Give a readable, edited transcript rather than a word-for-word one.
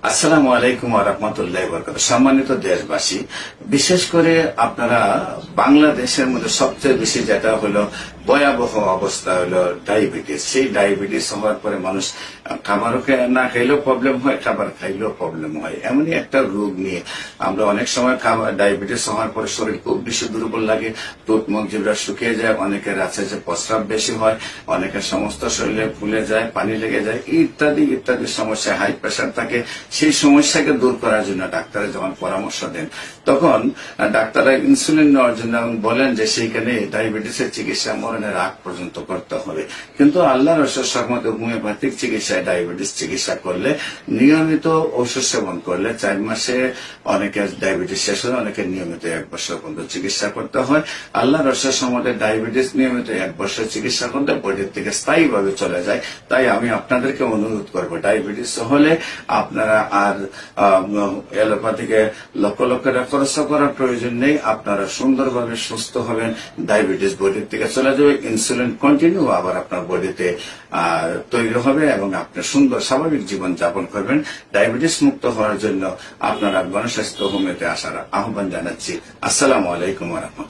আসসালামু আলাইকুম ওয়া রাহমাতুল্লাহি ওয়া বারাকাতুহু। সম্মানিত দেশবাসী, বিশেষ করে আপনারা বাংলাদেশের মধ্যে সবচেয়ে বেশি যেটা হলো ভয়াবহ অবস্থা হলো ডায়াবেটিস। সেই ডায়াবেটিস হওয়ার পরে মানুষ খাবারও না খাইলেও প্রবলেম হয়, খাবার খাইলেও প্রবলেম হয়। এমনই একটা রোগ নিয়ে আমরা অনেক সময় ডায়াবেটিস হওয়ার পরে শরীর খুব বেশি দুর্বল লাগে, ঠোঁট মুখ জিহ্বা শুকিয়ে যায়, অনেকের আছে যে প্রস্রাব বেশি হয়, অনেকের সমস্ত শরীরে ফুলে যায়, পানি লেগে যায়, ইত্যাদি ইত্যাদি সমস্যা। হাই প্রেশার থাকে। সেই সমস্যাকে দূর করার জন্য ডাক্তারা যখন পরামর্শ দেন, তখন ডাক্তাররা ইনসুলিন নেওয়ার জন্য বলেন যে সেইখানে ডায়াবেটিসের চিকিৎসা মরণের আগ পর্যন্ত করতে হবে। কিন্তু আল্লাহর রহমতে হোমিওপ্যাথিক চিকিৎসায় ডায়াবেটিস চিকিৎসা করলে, নিয়মিত ওষুধ সেবন করলে 4 মাসে অনেকের ডায়াবেটিস শেষ হয়, অনেকের নিয়মিত 1 বছর পর্যন্ত চিকিৎসা করতে হয়। আল্লাহর রহমতে ডায়াবেটিস নিয়মিত 1 বছর চিকিৎসা করলে বডির থেকে স্থায়ীভাবে চলে যায়। তাই আমি আপনাদেরকে অনুরোধ করবো, ডায়াবেটিস হলে আপনারা আর এলোপ্যাথিকে লক্ষ লক্ষ টাকা খরচ করার প্রয়োজন নেই। আপনারা সুন্দরভাবে সুস্থ হবেন, ডায়াবেটিস বডির থেকে চলে যাবে, ইনসুলিন কন্টিনিউ আবার আপনার বডিতে তৈরি হবে এবং আপনি সুন্দর স্বাভাবিক জীবন যাপন করবেন। ডায়াবেটিস মুক্ত হওয়ার জন্য আপনারা গণস্বাস্থ্য হোমিওতে আসার আহ্বান জানাচ্ছি। আসসালামু আলাইকুম ওয়া রাহমাতুল্লাহ।